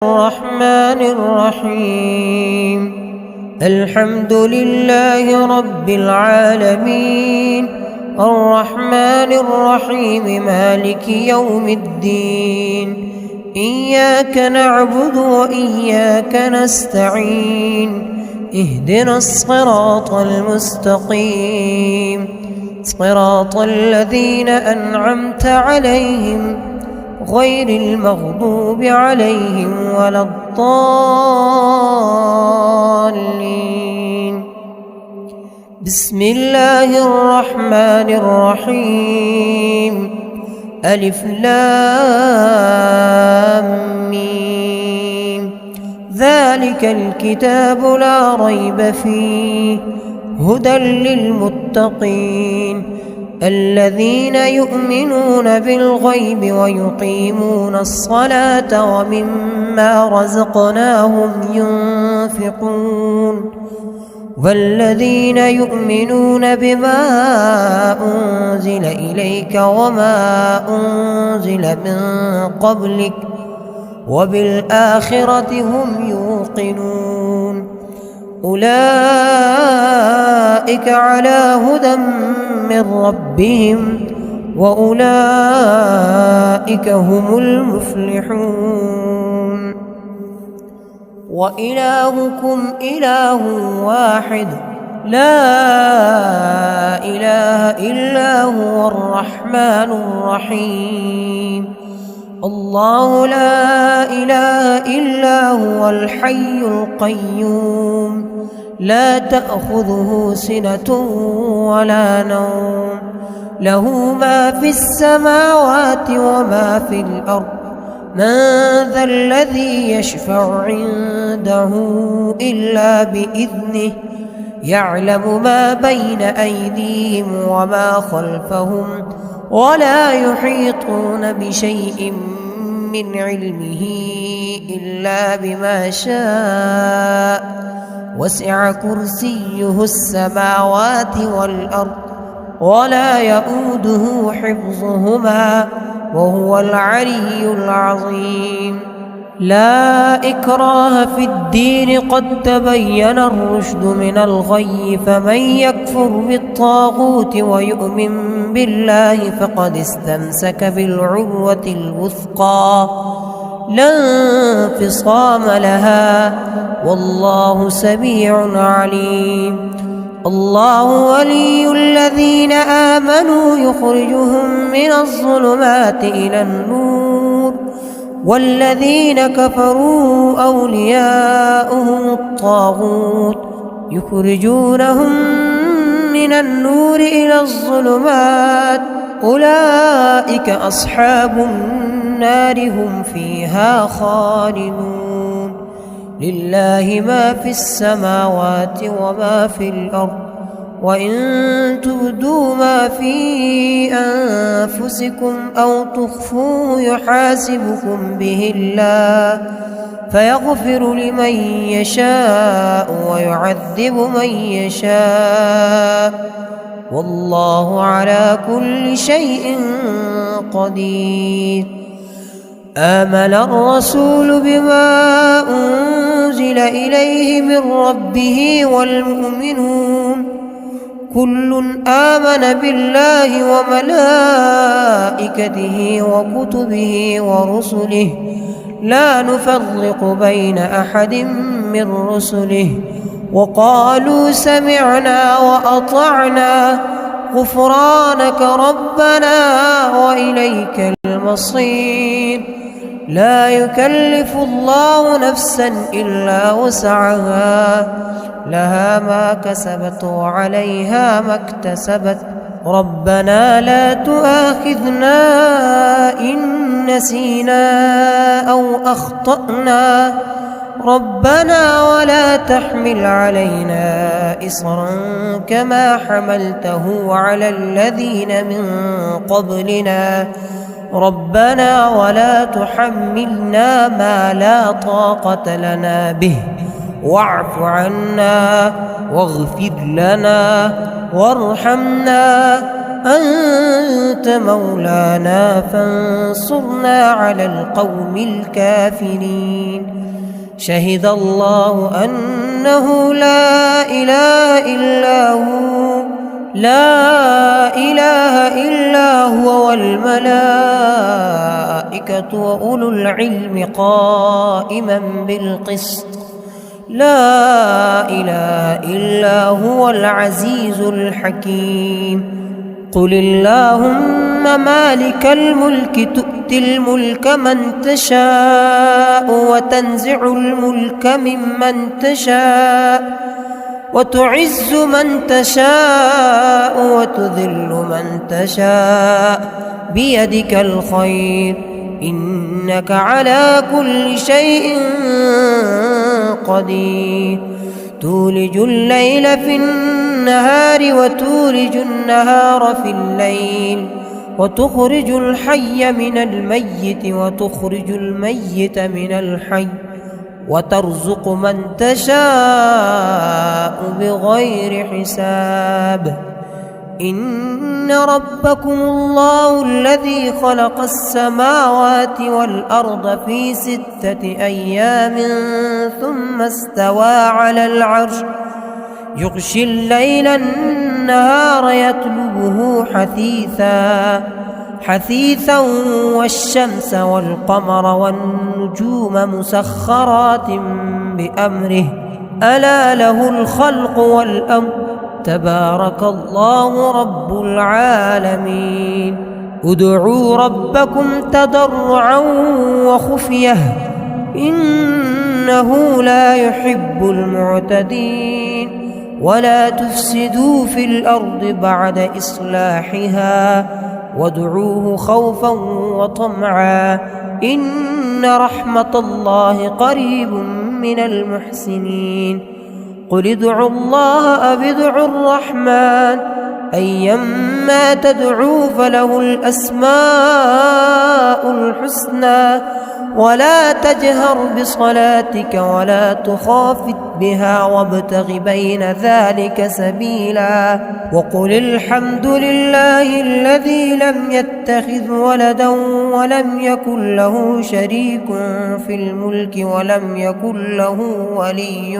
الرحمن الرحيم. الحمد لله رب العالمين الرحمن الرحيم مالك يوم الدين. إياك نعبد وإياك نستعين. اهدنا الصراط المستقيم صراط الذين أنعمت عليهم غير المغضوب عليهم ولا الضالين. بسم الله الرحمن الرحيم. ألف لام ميم. ذلك الكتاب لا ريب فيه هدى للمتقين الذين يؤمنون بالغيب ويقيمون الصلاة ومما رزقناهم ينفقون والذين يؤمنون بما أنزل إليك وما أنزل من قبلك وبالآخرة هم يوقنون. أولئك على هدى من ربهم وأولئك هم المفلحون. وإلهكم إله واحد لا إله إلا هو الرحمن الرحيم. الله لا إله إلا هو الحي القيوم لا تأخذه سنة ولا نوم له ما في السماوات وما في الأرض. من ذا الذي يشفع عنده إلا بإذنه يعلم ما بين أيديهم وما خلفهم ولا يحيطون بشيء من علمه إلا بما شاء. وسع كرسيه السماوات والأرض ولا يؤوده حفظهما وهو العلي العظيم. لا إكراه في الدين قد تبين الرشد من الغي فمن يكفر بالطاغوت ويؤمن بالله فقد استمسك بالعروة الوثقى لا انفصام لها والله سميع عليم. الله ولي الذين آمنوا يخرجهم من الظلمات إلى النور والذين كفروا أولياؤهم الطاغوت يخرجونهم من النور إلى الظلمات أولئك أصحاب النار هم فيها خالدون. لله ما في السماوات وما في الأرض وإن تبدوا ما في أنفسكم أو تخفوه يحاسبكم به الله فيغفر لمن يشاء ويعذب من يشاء والله على كل شيء قدير. آمن الرسول بما أنزل إليه من ربه والمؤمنون كل آمن بالله وملائكته وكتبه ورسله لا نفرق بين أحد من رسله وقالوا سمعنا وأطعنا غفرانك ربنا وإليك المصير. لا يكلف الله نفسا إلا وسعها لها ما كسبت وعليها ما اكتسبت ربنا لا تؤاخذنا إن نسينا أو أخطأنا ربنا ولا تحمل علينا إصرا كما حملته على الذين من قبلنا ربنا ولا تحملنا ما لا طاقة لنا به واعف عنا واغفر لنا وارحمنا أنت مولانا فانصرنا على القوم الكافرين. شهد الله أنه لا إله إلا هو والملائكة وأولو العلم قائما بالقسط. لا إله إلا هو العزيز الحكيم. قل اللهم مالك الملك تؤتي الملك من تشاء وتنزع الملك ممن تشاء وتعز من تشاء وتذل من تشاء بيدك الخير إنك على كل شيء قدير. تولج الليل في النهار وتولج النهار في الليل وتخرج الحي من الميت وتخرج الميت من الحي وترزق من تشاء بغير حساب. إن ربكم الله الذي خلق السماوات والأرض في 6 أيام ثم استوى على العرش يغشي الليل النهار يطلبه حثيثا والشمس والقمر والنجوم مسخرات بأمره ألا له الخلق والأمر تبارك الله رب العالمين. ادعوا ربكم تضرعا وخفية إنه لا يحب المعتدين. ولا تفسدوا في الأرض بعد إصلاحها وادعوه خوفا وطمعا إن رحمة الله قريب من المحسنين. قل ادعوا الله أو ادعوا الرحمن أيما تدعوا فله الأسماء الحسنى ولا تجهر بصلاتك ولا تخافت بها وابتغ بين ذلك سبيلا. وقل الحمد لله الذي لم يتخذ ولدا ولم يكن له شريك في الملك ولم يكن له ولي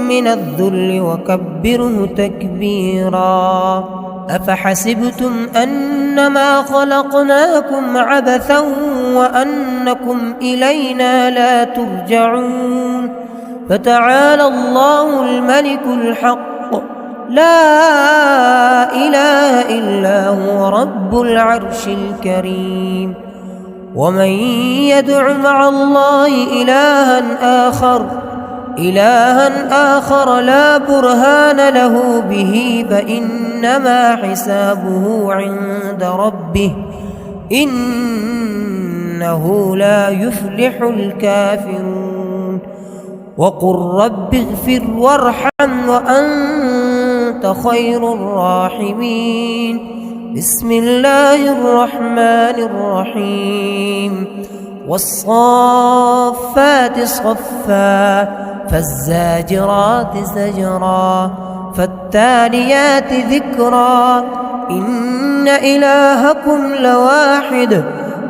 من الذل وكبره تكبيرا. أفحسبتم أنما خلقناكم عبثا وأنكم إلينا لا ترجعون. فتعالى الله الملك الحق لا إله إلا هو رب العرش الكريم. ومن يدع مع الله إلها آخر لا برهان له به فإنما حسابه عند ربه إنه لا يفلح الكافرون. وقل رب اغفر وارحم وأنت خير الراحمين. بسم الله الرحمن الرحيم. والصافات صفا فالزاجرات زجرا فالتاليات ذكرا إن إلهكم لواحد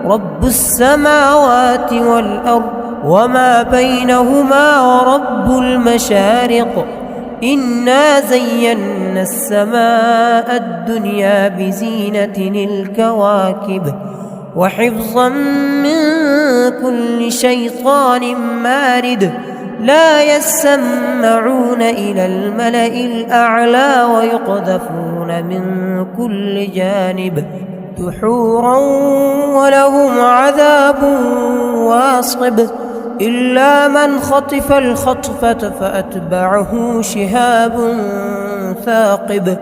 رب السماوات والأرض وما بينهما ورب المشارق. إنا زينا السماء الدنيا بزينة الكواكب وحفظا من كل شيطان مارد. لا يسمعون إلى الملأ الأعلى ويقذفون من كل جانب دحورا ولهم عذاب واصب. إلا من خطف الخطفة فأتبعه شهاب ثاقب.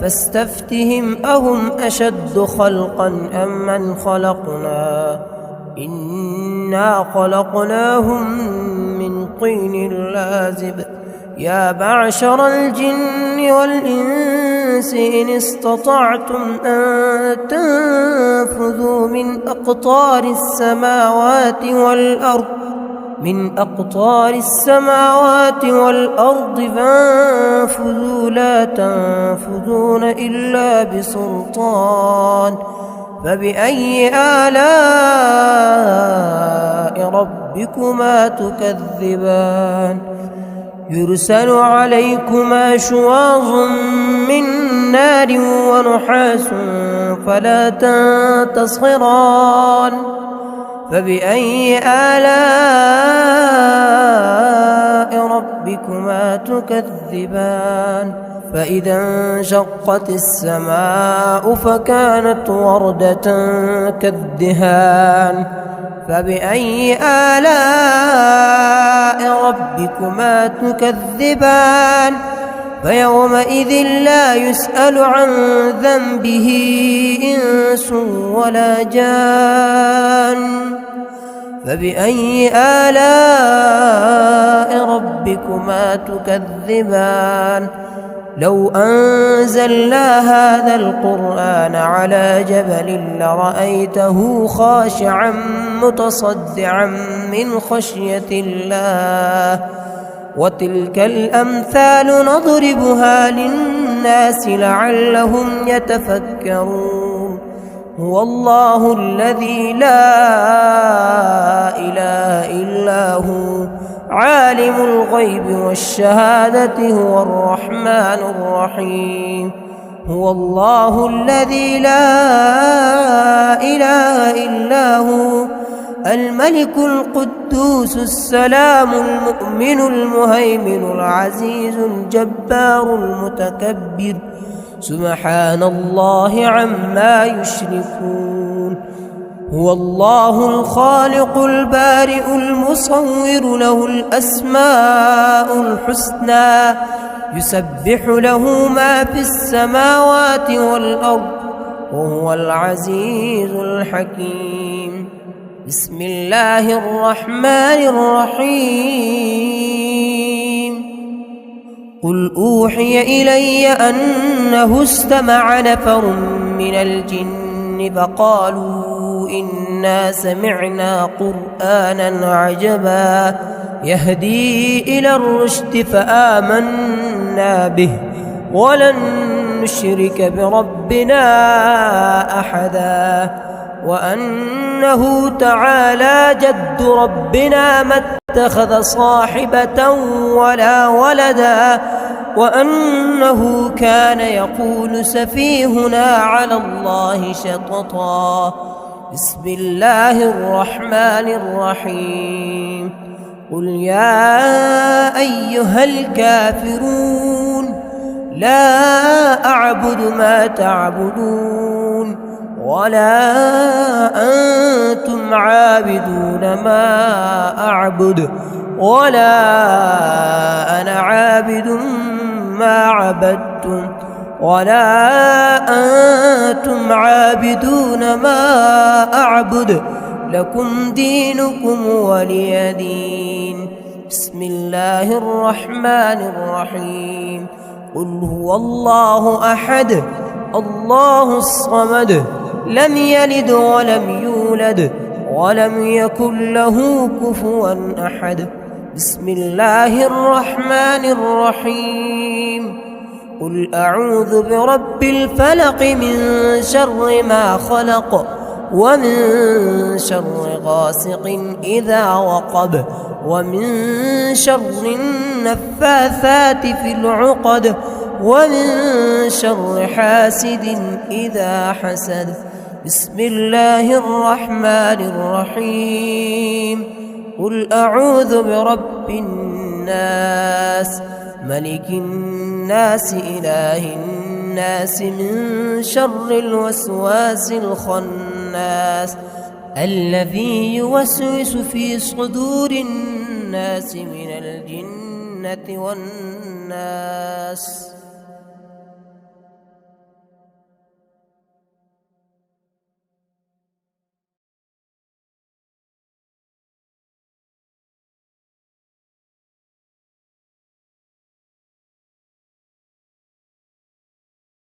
فاستفتهم أهم أشد خلقا أم من خلقنا إنا خلقناهم من طين لازب. يا معشر الجن والإنس إن استطعتم أن تنفذوا من أقطار السماوات والأرض من أقطار السماوات والأرض فانفذوا لا تنفذون إلا بسلطان فبأي آلاء ربكما تكذبان يرسل عليكما شواظ من نار ونحاس فلا تنتصران فبأي آلاء ربكما تكذبان فإذا انشقت السماء فكانت وردة كالدهان فبأي آلاء ربكما تكذبان فيومئذ لا يسأل عن ذنبه إنس ولا جان فبأي آلاء ربكما تكذبان لو أنزلنا هذا القرآن على جبل لرأيته خاشعا متصدعا من خشية الله وتلك الأمثال نضربها للناس لعلهم يتفكرون هو الله الذي لا إله إلا هو عالم الغيب والشهادة هو الرحمن الرحيم هو الله الذي لا إله إلا هو الملك القدوس السلام المؤمن المهيمن العزيز الجبار المتكبر سبحان الله عما يشركون هو الله الخالق البارئ المصور له الأسماء الحسنى يسبح له ما في السماوات والأرض وهو العزيز الحكيم بسم الله الرحمن الرحيم قل أوحي إلي أنه استمع نفر من الجن فقالوا إنا سمعنا قرآنا عجبا يهدي إلى الرشد فآمنا به ولن نشرك بربنا أحدا وأنه تعالى جد ربنا ما اتخذ صاحبة ولا ولدا وأنه كان يقول سفيهنا على الله شططا بسم الله الرحمن الرحيم قل يا أيها الكافرون لا أعبد ما تعبدون ولا أنتم عابدون ما أعبد ولا أنا عابد ما عبدتم ولا أنتم عابدون ما أعبد لكم دينكم ولي دين بسم الله الرحمن الرحيم قل هو الله أحد الله الصمد لم يلد ولم يولد ولم يكن له كفوا أحد بسم الله الرحمن الرحيم قل أعوذ برب الفلق من شر ما خلق ومن شر غاسق إذا وقب ومن شر النفاثات في العقد ومن شر حاسد إذا حسد بسم الله الرحمن الرحيم قل أعوذ برب الناس ملك الناس إله الناس من شر الوسواس الخناس الذي يوسوس في صدور الناس من الجنة والناس